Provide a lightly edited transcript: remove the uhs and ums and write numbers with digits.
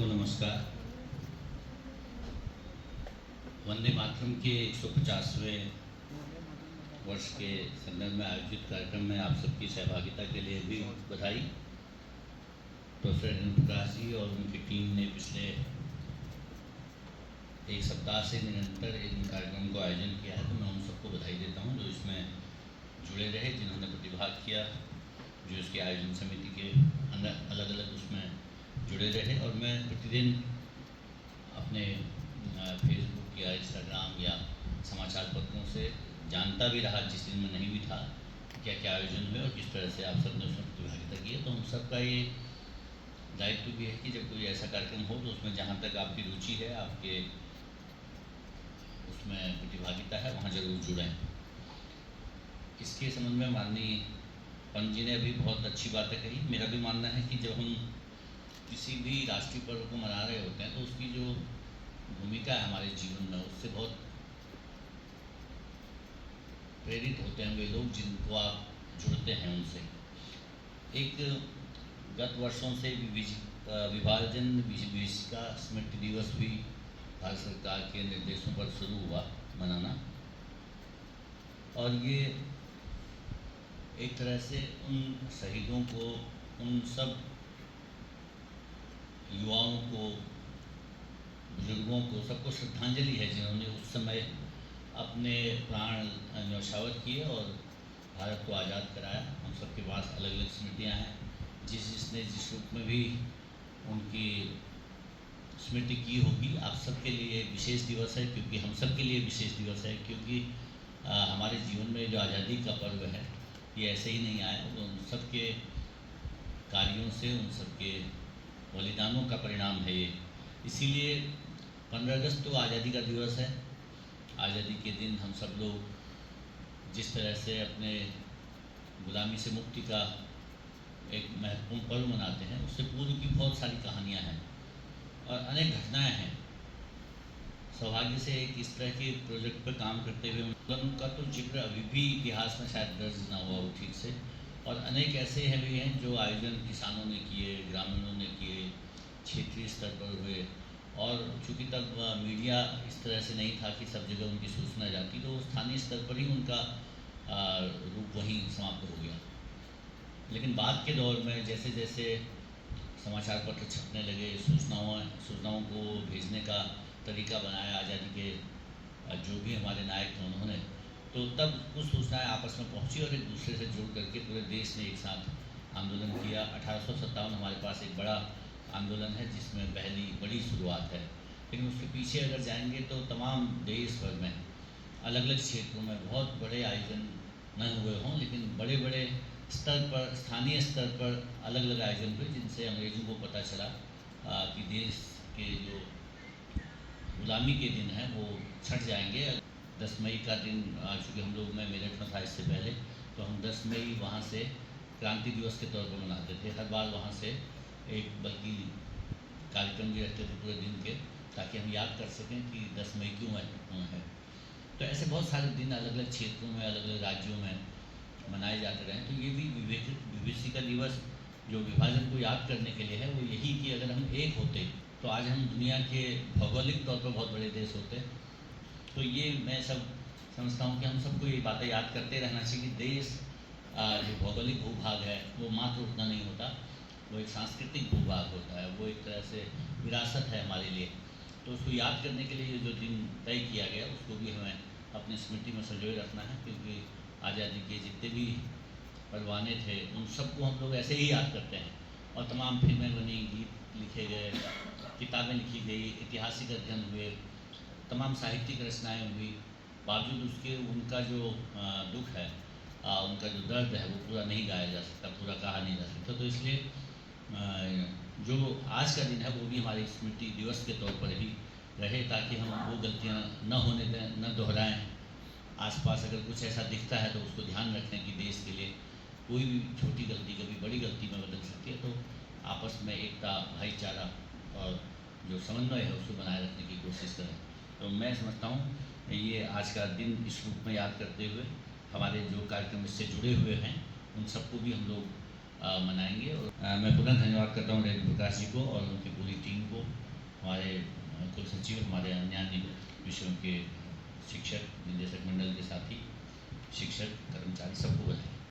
सबको नमस्कार। वंदे मातरम के 150वें वर्ष के संदर्भ में आयोजित कार्यक्रम में आप सबकी सहभागिता के लिए भी बधाई। प्रोफेसर रेणु प्रकाश जी और उनकी टीम ने पिछले एक सप्ताह से निरंतर इन कार्यक्रम को आयोजन किया है, तो मैं उन सबको बधाई देता हूं जो इसमें जुड़े रहे, जिन्होंने प्रतिभाग किया, जो इसके आयोजन समिति के अंदर अलग अलग उसमें जुड़े रहे। और मैं प्रतिदिन अपने फेसबुक या इंस्टाग्राम या समाचार पत्रों से जानता भी रहा, जिस दिन में नहीं भी था, क्या क्या आयोजन हुए और किस तरह से आप सबने उसमें प्रतिभागिता की है। तो हम सबका ये दायित्व भी है कि जब कोई ऐसा कार्यक्रम हो तो उसमें जहाँ तक आपकी रुचि है, आपके उसमें प्रतिभागिता है, वहाँ जरूर जुड़ें। इसके संबंध में माननीय पंत जी ने अभी बहुत अच्छी बातें कही। मेरा भी मानना है कि जब हम किसी भी राष्ट्रीय पर्व को मना रहे होते हैं तो उसकी जो भूमिका है हमारे जीवन में, उससे बहुत प्रेरित होते हैं वे लोग जिनको आप जुड़ते हैं उनसे। एक गत वर्षों से विभाजन विभीषिका स्मृति दिवस भी भारत सरकार के निर्देशों पर शुरू हुआ मनाना, और ये एक तरह से उन शहीदों को, उन सब युवाओं को, बुजुर्गों को, सबको श्रद्धांजलि है जिन्होंने उस समय अपने प्राण न्यौछावर किए और भारत को आज़ाद कराया। हम सबके पास अलग अलग स्मृतियाँ हैं, जिसने जिस रूप में भी उनकी स्मृति की होगी। आप सबके लिए विशेष दिवस है, क्योंकि हम सबके लिए विशेष दिवस है, क्योंकि हमारे जीवन में जो आज़ादी का पर्व है ये ऐसे ही नहीं आया, वो उन सबके कार्यों से, उन सबके बलिदानों का परिणाम है ये। इसीलिए 15 अगस्त तो आज़ादी का दिवस है। आज़ादी के दिन हम सब लोग जिस तरह से अपने गुलामी से मुक्ति का एक महत्वपूर्ण पर्व मनाते हैं, उससे पूर्व की बहुत सारी कहानियाँ हैं और अनेक घटनाएं हैं। सौभाग्य से एक इस तरह के प्रोजेक्ट पर काम करते हुए उनका तो जिक्र अभी भी इतिहास में शायद दर्ज ना हुआ हो ठीक से, और अनेक ऐसे हैं भी हैं जो आयोजन किसानों ने किए, ग्रामीणों ने किए, क्षेत्रीय स्तर पर हुए। और चूँकि तब मीडिया इस तरह से नहीं था कि सब जगह उनकी सूचना जाती, तो स्थानीय स्तर पर ही उनका रूप वहीं समाप्त हो गया। लेकिन बाद के दौर में जैसे जैसे समाचार पत्र छपने लगे, सूचनाओं को भेजने का तरीका बनाया आज़ादी के जो भी हमारे नायक थे उन्होंने, तो तब कुछ सूचनाएँ आपस में पहुँची और एक दूसरे से जुड़ करके पूरे देश ने एक साथ आंदोलन किया। 1857 हमारे पास एक बड़ा आंदोलन है जिसमें पहली बड़ी शुरुआत है, लेकिन उसके पीछे अगर जाएंगे तो तमाम देश भर में अलग अलग क्षेत्रों में बहुत बड़े आयोजन न हुए हों, लेकिन बड़े बड़े स्तर पर, स्थानीय स्तर पर अलग अलग आयोजन हुए, जिनसे अंग्रेज़ों को पता चला कि देश के जो गुलामी के दिन हैं वो छट जाएंगे। 10 मई का दिन, चूँकि हम लोग, मैं मेरठ में था इससे पहले, तो हम 10 मई वहाँ से क्रांति दिवस के तौर पर मनाते थे। हर बार वहाँ से एक बल्कि कार्यक्रम भी रखते थे पूरे दिन के, ताकि हम याद कर सकें कि 10 मई क्यों महत्वपूर्ण है। तो ऐसे बहुत सारे दिन अलग अलग क्षेत्रों में, अलग अलग राज्यों में मनाए जाते रहे। तो ये भी विभीषिका दिवस जो विभाजन को याद करने के लिए है, वो यही कि अगर हम एक होते तो आज हम दुनिया के भौगोलिक तौर पर बहुत बड़े देश होते। तो ये मैं सब समझता हूँ कि हम सबको ये बातें याद करते रहना चाहिए कि देश जो भौगोलिक भूभाग है वो मात्र उतना नहीं होता, वो एक सांस्कृतिक भूभाग होता है, वो एक तरह से विरासत है हमारे लिए। तो उसको याद करने के लिए ये जो दिन तय किया गया, उसको भी हमें अपनी स्मृति में संजोए रखना है, क्योंकि आज़ादी के जितने भी परवाने थे उन सबको हम लोग ऐसे ही याद करते हैं। और तमाम फिल्में बनी, गीत लिखे गए, किताबें लिखी गई, ऐतिहासिक अध्ययन हुए, तमाम साहित्यिक रचनाएँ हुई, बावजूद उसके उनका जो दुख है, उनका जो दर्द है, वो पूरा नहीं गाया जा सकता, पूरा कहा नहीं जा सकता। तो इसलिए जो आज का दिन है वो भी हमारी स्मृति दिवस के तौर पर ही रहे, ताकि हम वो गलतियाँ न होने दें, न दोहराएं। आसपास अगर कुछ ऐसा दिखता है तो उसको ध्यान रखें कि देश के लिए कोई भी छोटी गलती कभी बड़ी गलती में बदल सकती है। तो आपस में एकता, भाईचारा और जो समन्वय है उसको बनाए रखने की कोशिश करें। तो मैं समझता हूँ ये आज का दिन इस रूप में याद करते हुए हमारे जो कार्यक्रम इससे जुड़े हुए हैं उन सबको भी हम लोग मनाएंगे। और मैं पुनः धन्यवाद करता हूँ रेणु प्रकाश जी को और उनकी पूरी टीम को हमारे कुल सचिव, हमारे अन्य विषयों के शिक्षक, निदेशक मंडल के साथी, शिक्षक, कर्मचारी सबको बधाई।